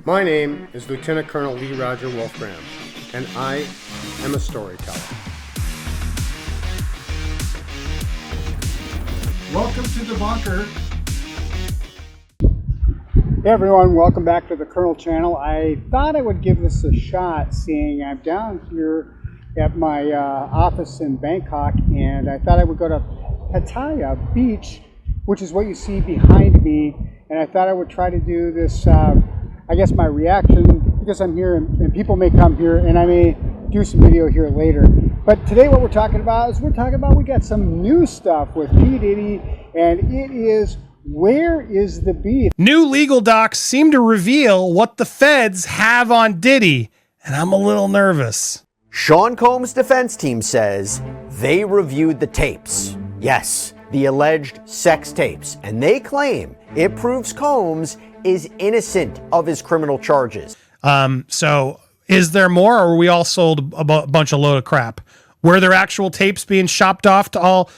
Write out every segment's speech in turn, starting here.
My name is Lieutenant Colonel Lee Roger Wolfgram, and I am a storyteller. Welcome to the bunker. Hey everyone, welcome back to the Colonel channel. I thought I would give this a shot, seeing I'm down here at my office in Bangkok, and I thought I would go to Pattaya Beach, which is what you see behind me, and I thought I would try to do this, I guess my reaction, because I'm here and people may come here, and I may do some video here later. But today what we're talking about is we got some new stuff with P. Diddy, and it is, where is the beef? New legal docs seem to reveal what the feds have on Diddy, and I'm a little nervous. Sean Combs' defense team says they reviewed the tapes. Yes, the alleged sex tapes, and they claim it proves Combs is innocent of his criminal charges. So is there more, or were we all sold a bunch of load of crap? Were there actual tapes being shopped off to all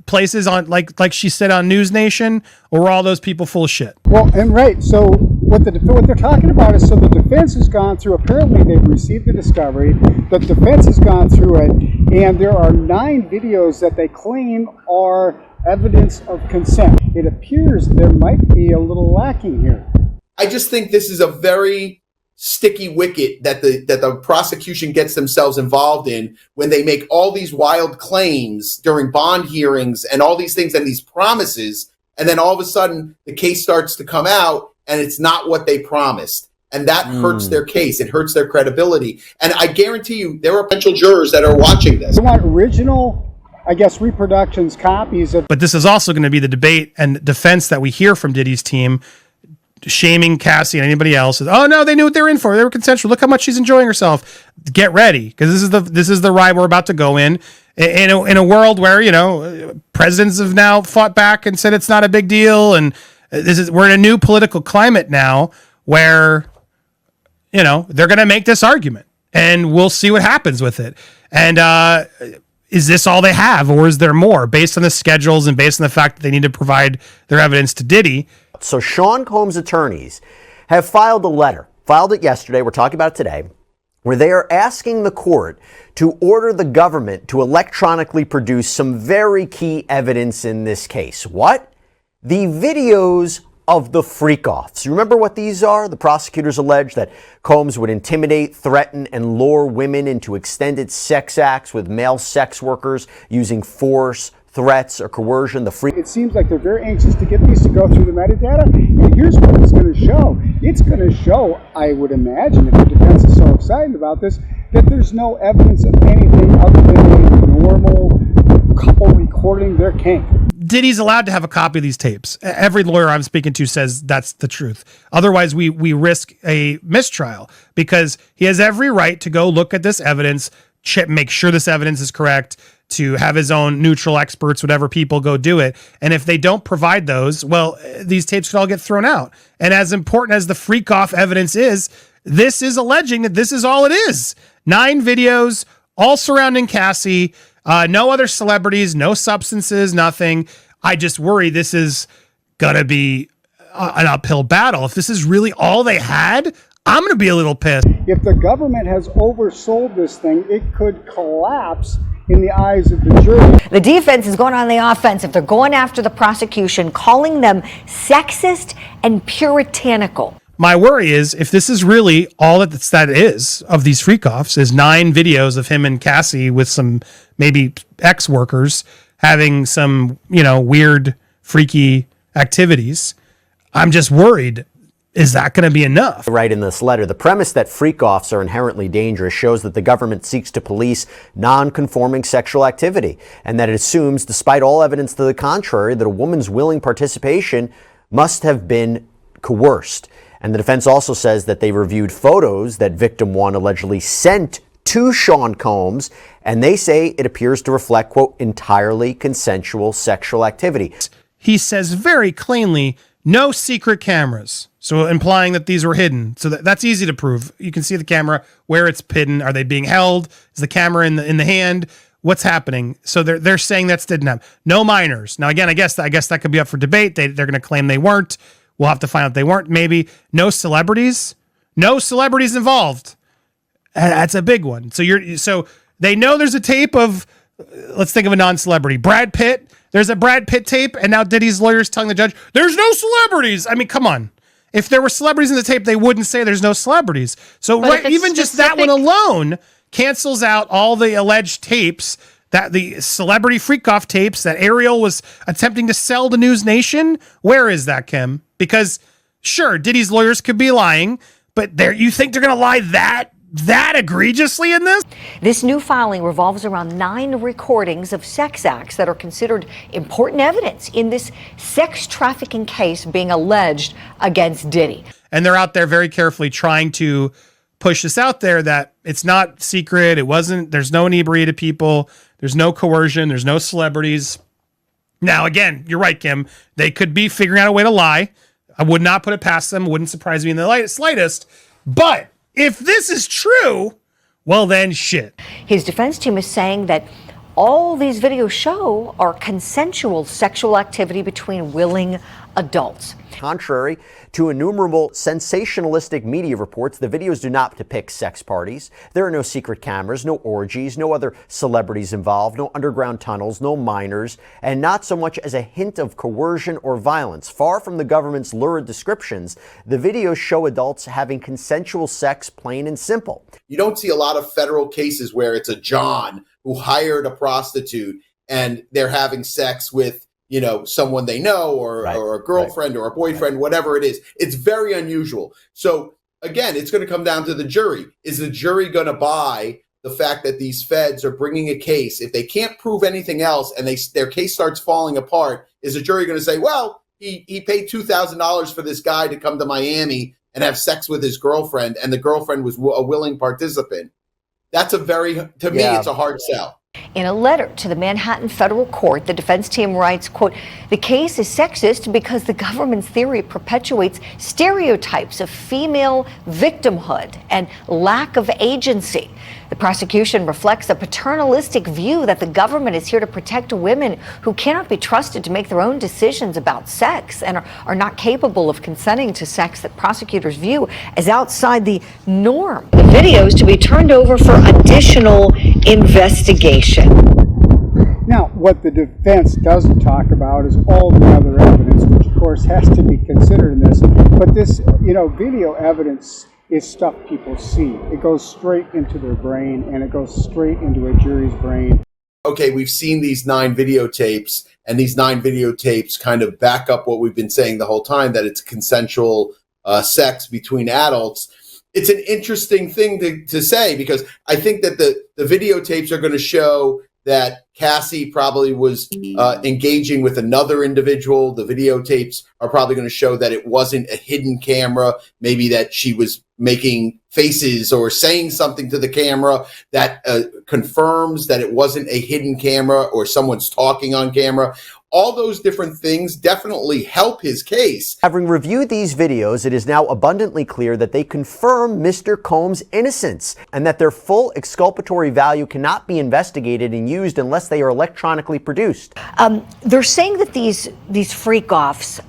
places on, like she said on News Nation, or were all those people full of shit? Well, and right, so what they're talking about is, so the defense has gone through, apparently they've received the discovery, the defense has gone through it, and there are 9 videos that they claim are evidence of consent. It appears there might be a little lacking here. I just think this is a very sticky wicket that the prosecution gets themselves involved in when they make all these wild claims during bond hearings and all these things and these promises, and then all of a sudden the case starts to come out and it's not what they promised. And that hurts their case. It hurts their credibility. And I guarantee you there are potential jurors that are watching this. They want original, I guess, reproductions, copies of. But this is also going to be the debate and defense that we hear from Diddy's team, shaming Cassie and anybody else. Oh no, they knew what they were in for. They were consensual. Look how much she's enjoying herself. Get ready, because this is the ride we're about to go in a world where, you know, presidents have now fought back and said it's not a big deal, and we're in a new political climate now where, you know, they're going to make this argument, and we'll see what happens with it. And is this all they have, or is there more, based on the schedules and based on the fact that they need to provide their evidence to Diddy? So Sean Combs' attorneys have filed it yesterday, we're talking about it today, where they are asking the court to order the government to electronically produce some very key evidence in this case. What? The videos of the freak-offs. You remember what these are? The prosecutors allege that Combs would intimidate, threaten, and lure women into extended sex acts with male sex workers using force, threats, or coercion. It seems like they're very anxious to get these to go through the metadata, and here's what it's going to show. It's going to show, I would imagine, if the defense is so excited about this, that there's no evidence of anything other than a normal couple recording their kink. Diddy's allowed to have a copy of these tapes. Every lawyer I'm speaking to says that's the truth. Otherwise, we risk a mistrial, because he has every right to go look at this evidence, make sure this evidence is correct, to have his own neutral experts, whatever people, go do it. And if they don't provide those, well, these tapes could all get thrown out. And as important as the freak off evidence is, this is alleging that this is all it is. 9 videos, all surrounding Cassie, no other celebrities, no substances, nothing. I just worry this is gonna be an uphill battle. If this is really all they had, I'm gonna be a little pissed. If the government has oversold this thing, it could collapse in the eyes of the jury. The defense is going on the offensive. They're going after the prosecution, calling them sexist and puritanical. My worry is, if this is really all that is of these freak-offs, is 9 videos of him and Cassie with some maybe ex-workers having some, you know, weird, freaky activities, I'm just worried. Is that going to be enough? Right in this letter, the premise that freak-offs are inherently dangerous shows that the government seeks to police non-conforming sexual activity, and that it assumes, despite all evidence to the contrary, that a woman's willing participation must have been coerced. And the defense also says that they reviewed photos that victim 1 allegedly sent to Sean Combs, and they say it appears to reflect, quote, entirely consensual sexual activity. He says very plainly, no secret cameras. So implying that these were hidden. So that's easy to prove. You can see the camera, where it's hidden. Are they being held? Is the camera in the hand? What's happening? So they're saying that's didn't happen. No minors. Now again, I guess that could be up for debate. They're going to claim they weren't. We'll have to find out they weren't. Maybe no celebrities. No celebrities involved. And that's a big one. So they know there's a tape of, let's think of a non-celebrity, Brad Pitt. There's a Brad Pitt tape, and now Diddy's lawyers telling the judge, there's no celebrities. I mean, come on. If there were celebrities in the tape, they wouldn't say there's no celebrities. So even just that one alone cancels out all the alleged tapes, that the celebrity freak-off tapes that Ariel was attempting to sell to News Nation. Where is that, Kim? Because sure, Diddy's lawyers could be lying, but you think they're going to lie that egregiously in this? This new filing revolves around 9 recordings of sex acts that are considered important evidence in this sex trafficking case being alleged against Diddy. And they're out there very carefully trying to push this out there that it's not secret. There's no inebriated people. There's no coercion. There's no celebrities. Now, again, you're right, Kim. They could be figuring out a way to lie. I would not put it past them. Wouldn't surprise me in the slightest. But if this is true, well then shit. His defense team is saying that all these videos show are consensual sexual activity between willing adults. Contrary to innumerable sensationalistic media reports, the videos do not depict sex parties. There are no secret cameras, no orgies, no other celebrities involved, no underground tunnels, no minors, and not so much as a hint of coercion or violence. Far from the government's lurid descriptions, the videos show adults having consensual sex, plain and simple. You don't see a lot of federal cases where it's a John who hired a prostitute and they're having sex with, someone they know or a girlfriend or a boyfriend, whatever it is. It's very unusual. So again, it's going to come down to the jury. Is the jury going to buy the fact that these feds are bringing a case? If they can't prove anything else and their case starts falling apart, is the jury going to say, well, he paid $2,000 for this guy to come to Miami and have sex with his girlfriend, and the girlfriend was a willing participant? That's to me, it's a hard sell. In a letter to the Manhattan federal court, the defense team writes, quote, the case is sexist because the government's theory perpetuates stereotypes of female victimhood and lack of agency. The prosecution reflects a paternalistic view that the government is here to protect women who cannot be trusted to make their own decisions about sex and are not capable of consenting to sex that prosecutors view as outside the norm. The video is to be turned over for additional investigation. Now, what the defense doesn't talk about is all the other evidence, which of course has to be considered in this. But this, video evidence is stuff people see. It goes straight into their brain, and it goes straight into a jury's brain. Okay, we've seen these 9 videotapes, and these 9 videotapes kind of back up what we've been saying the whole time, that it's consensual sex between adults. It's an interesting thing to say, because I think that the videotapes are going to show that Cassie probably was engaging with another individual. The videotapes are probably going to show that it wasn't a hidden camera, maybe that she was making faces or saying something to the camera that confirms that it wasn't a hidden camera or someone's talking on camera. All those different things definitely help his case. Having reviewed these videos, it is now abundantly clear that they confirm Mr. Combs' innocence and that their full exculpatory value cannot be investigated and used unless they are electronically produced. They're saying that these freak-offs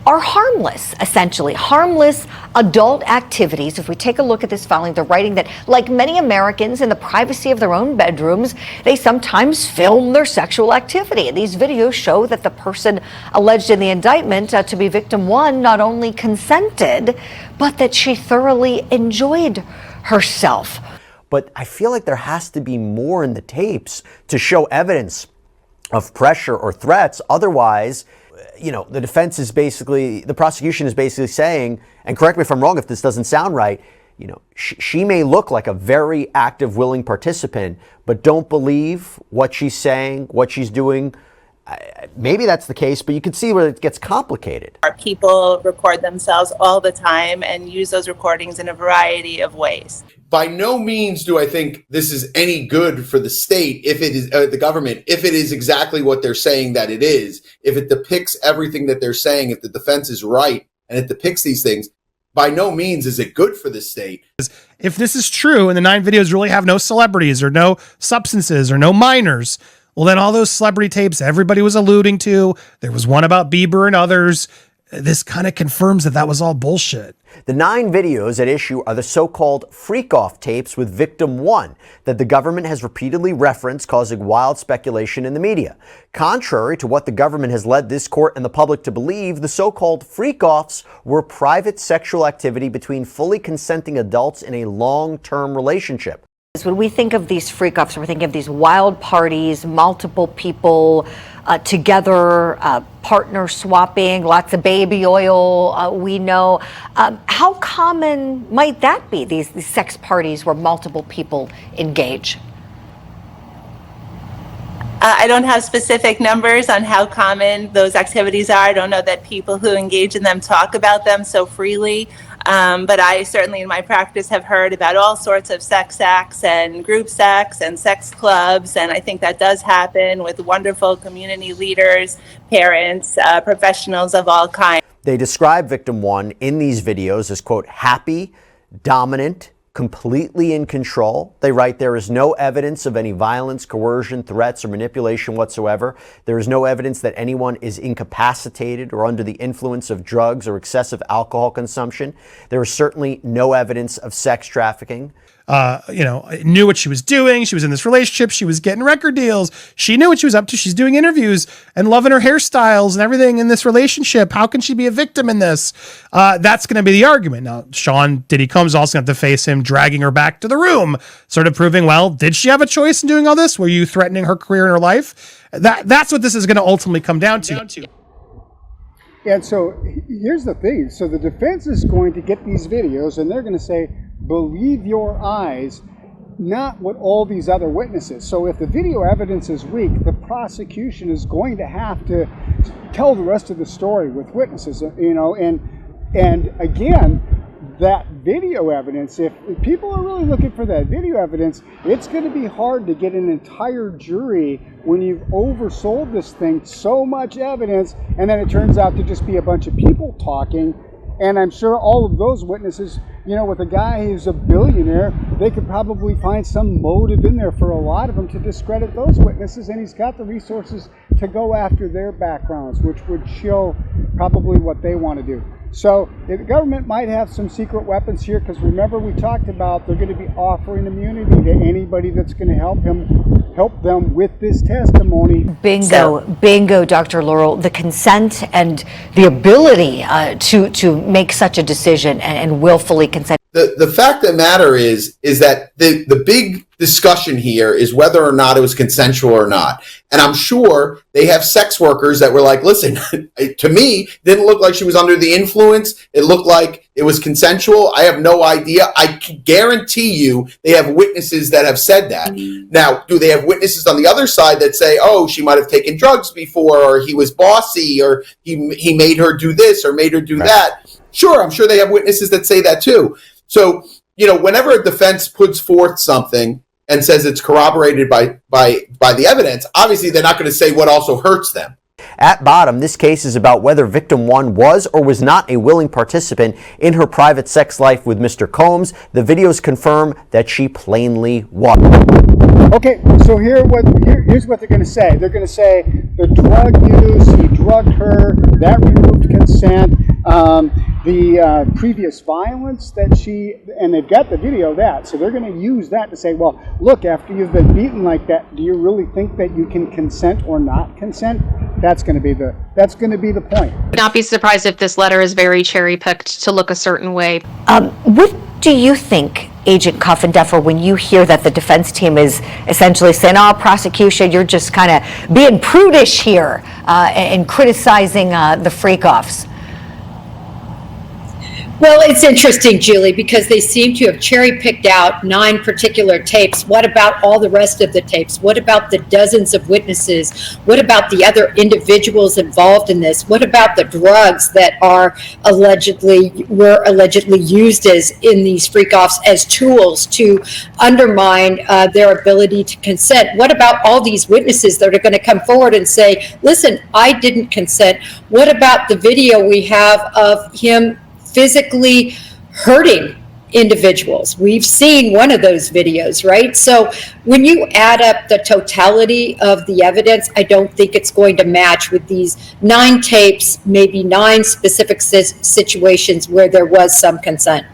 are harmless, essentially. Harmless adult activities. If we take a look at this filing, they're writing that, like many Americans in the privacy of their own bedrooms, they sometimes film their sexual activity. And these videos show that the person alleged in the indictment to be victim 1 not only consented, but that she thoroughly enjoyed herself. But I feel like there has to be more in the tapes to show evidence of pressure or threats. Otherwise, the defense is the prosecution is basically saying, and correct me if I'm wrong if this doesn't sound right, she may look like a very active, willing participant, but don't believe what she's saying, what she's doing. Maybe that's the case, but you can see where it gets complicated. People record themselves all the time and use those recordings in a variety of ways. By no means do I think this is any good for the state, if it is the government, if it is exactly what they're saying that it is, if it depicts everything that they're saying, if the defense is right and it depicts these things. By no means is it good for the state. If this is true and the 9 videos really have no celebrities or no substances or no minors, well, then all those celebrity tapes everybody was alluding to, there was one about Bieber and others, this kind of confirms that was all bullshit. The 9 videos at issue are the so-called freak-off tapes with victim 1 that the government has repeatedly referenced, causing wild speculation in the media. Contrary to what the government has led this court and the public to believe, the so-called freak-offs were private sexual activity between fully consenting adults in a long-term relationship. When we think of these freak-offs, we're thinking of these wild parties, multiple people together, partner swapping, lots of baby oil, we know. How common might that be, these sex parties where multiple people engage? I don't have specific numbers on how common those activities are. I don't know that people who engage in them talk about them so freely. But I certainly in my practice have heard about all sorts of sex acts and group sex and sex clubs. And I think that does happen with wonderful community leaders, parents, professionals of all kinds. They describe victim 1 in these videos as, quote, happy, dominant, completely in control. They write there is no evidence of any violence, coercion, threats, or manipulation whatsoever. There is no evidence that anyone is incapacitated or under the influence of drugs or excessive alcohol consumption. There is certainly no evidence of sex trafficking. Knew what she was doing. She was in this relationship. She was getting record deals. She knew what she was up to. She's doing interviews and loving her hairstyles and everything in this relationship. How can she be a victim in this? That's going to be the argument. Now, Sean Diddy Combs also going to have to face him dragging her back to the room, sort of proving, well, did she have a choice in doing all this? Were you threatening her career and her life? That's what this is going to ultimately come down to. And so here's the thing. So the defense is going to get these videos and they're going to say, believe your eyes, not what all these other witnesses. So if the video evidence is weak, the prosecution is going to have to tell the rest of the story with witnesses, and again, that video evidence, if people are really looking for that video evidence, it's going to be hard to get an entire jury when you've oversold this thing so much evidence and then it turns out to just be a bunch of people talking. And I'm sure all of those witnesses, with a guy who's a billionaire, they could probably find some motive in there for a lot of them to discredit those witnesses, and he's got the resources to go after their backgrounds, which would show probably what they want to do. So the government might have some secret weapons here, because remember we talked about they're going to be offering immunity to anybody that's going to help them with this testimony. Bingo, Dr. Laurel. The consent and the ability to make such a decision and willfully consent. The fact of the matter is that the big discussion here is whether or not it was consensual or not. And I'm sure they have sex workers that were like, listen, to me, it didn't look like she was under the influence. It looked like it was consensual. I have no idea. I can guarantee you they have witnesses that have said that. Now, do they have witnesses on the other side that say, oh, she might have taken drugs before, or he was bossy, or he made her do this or made her do that? Sure, I'm sure they have witnesses that say that too. So, whenever a defense puts forth something and says it's corroborated by the evidence, obviously they're not going to say what also hurts them. At bottom, this case is about whether victim 1 was or was not a willing participant in her private sex life with Mr. Combs. The videos confirm that she plainly was. Okay, so here's what they're going to say. They're going to say the drug use, he drugged her, that removed consent, the previous violence that and they've got the video of that, so they're going to use that to say, well, look, after you've been beaten like that, do you really think that you can consent or not consent? That's going to be the point. Not be surprised if this letter is very cherry picked to look a certain way. What do you think, Agent Coffin-Deffer, when you hear that the defense team is essentially saying, oh, prosecution, you're just kind of being prudish here and criticizing the freak-offs? Well, it's interesting, Julie, because they seem to have cherry-picked out 9 particular tapes. What about all the rest of the tapes? What about the dozens of witnesses? What about the other individuals involved in this? What about the drugs that were allegedly used in these freak-offs as tools to undermine their ability to consent? What about all these witnesses that are going to come forward and say, listen, I didn't consent? What about the video we have of him physically hurting individuals. We've seen one of those videos, right? So when you add up the totality of the evidence, I don't think it's going to match with these 9 tapes, maybe 9 specific situations where there was some consent.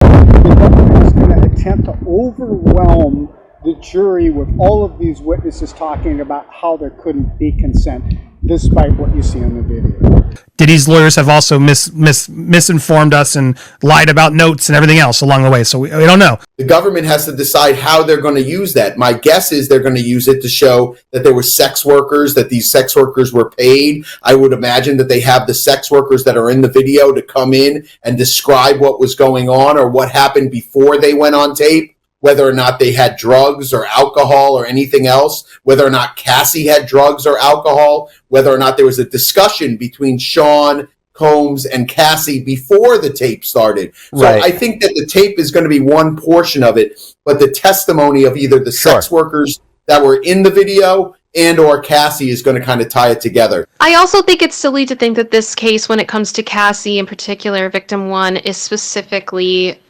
The government is going to attempt to overwhelm the jury with all of these witnesses talking about how there couldn't be consent, despite what you see on the video. Diddy's lawyers have also misinformed us and lied about notes and everything else along the way. So we don't know. The government has to decide how they're going to use that. My guess is they're going to use it to show that there were sex workers, that these sex workers were paid. I would imagine that they have the sex workers that are in the video to come in and describe what was going on or what happened before they went on tape, whether or not they had drugs or alcohol or anything else, whether or not Cassie had drugs or alcohol, whether or not there was a discussion between Sean Combs and Cassie before the tape started. So Right. I think that the tape is going to be one portion of it, but the testimony of either the sex workers that were in the video and or Cassie is going to kind of tie it together. I also think it's silly to think that this case, when it comes to Cassie in particular, victim 1, is specifically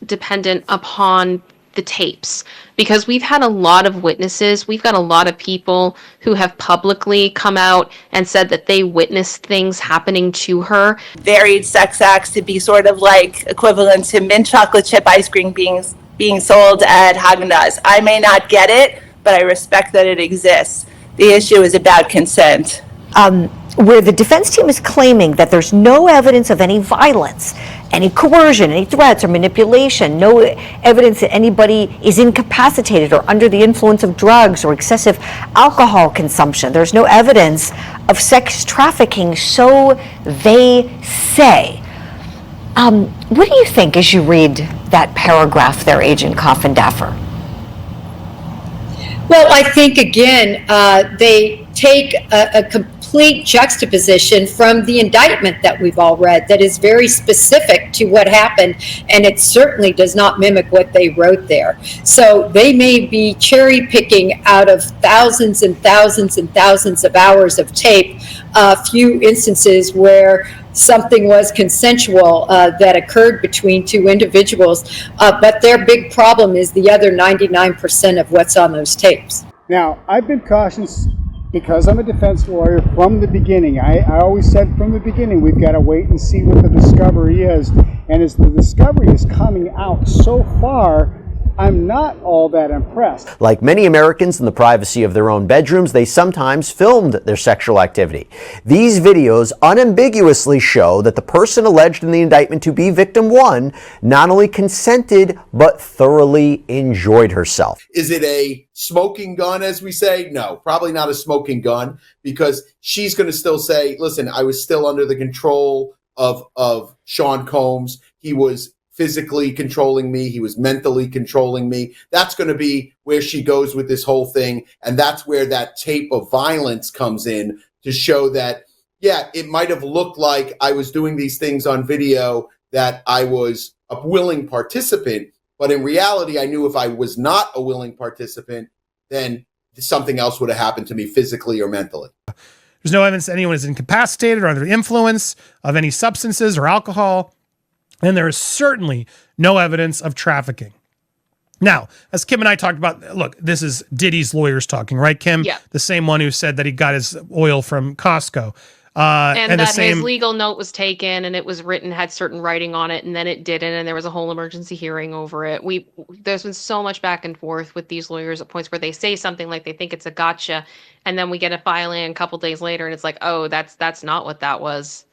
dependent upon the tapes, because we've had a lot of witnesses. We've got a lot of people who have publicly come out and said that they witnessed things happening to her. Varied sex acts to be sort of like equivalent to mint chocolate chip ice cream being sold at Haagen-Dazs. I may not get it, but I respect that it exists. The issue is about consent. Where the defense team is claiming that there's no evidence of any violence, any coercion, any threats or manipulation, no evidence that anybody is incapacitated or under the influence of drugs or excessive alcohol consumption. There's no evidence of sex trafficking, so they say. What do you think as you read that paragraph there, Agent Coffin-Daffer? Well, I think, again, they take a complete juxtaposition from the indictment that we've all read that is very specific to what happened, and it certainly does not mimic what they wrote there. So they may be cherry picking out of thousands and thousands and thousands of hours of tape a few instances where something was consensual that occurred between 2 individuals, but their big problem is the other 99% of what's on those tapes. Now, I've been cautious because I'm a defense lawyer from the beginning. I always said from the beginning, we've got to wait and see what the discovery is. And as the discovery is coming out so far, I'm not all that impressed. Like many Americans in the privacy of their own bedrooms, they sometimes filmed their sexual activity. These videos unambiguously show that the person alleged in the indictment to be victim 1 not only consented, but thoroughly enjoyed herself. Is it a smoking gun, as we say? No, probably not a smoking gun, because she's going to still say, listen, I was still under the control of Sean Combs. He was physically controlling me. He was mentally controlling me. That's going to be where she goes with this whole thing. And that's where that tape of violence comes in to show that, yeah, it might have looked like I was doing these things on video, that I was a willing participant. But in reality, I knew if I was not a willing participant, then something else would have happened to me physically or mentally. There's no evidence that anyone is incapacitated or under the influence of any substances or alcohol. And there is certainly no evidence of trafficking. Now, as Kim and I talked about, look, this is Diddy's lawyers talking, right, Kim? Yeah. The same one who said that he got his oil from Costco. And that his legal note was taken and it was written, had certain writing on it, and then it didn't, and there was a whole emergency hearing over it. There's been so much back and forth with these lawyers at points where they say something like they think it's a gotcha, and then we get a filing a couple days later and it's like, oh, that's not what that was.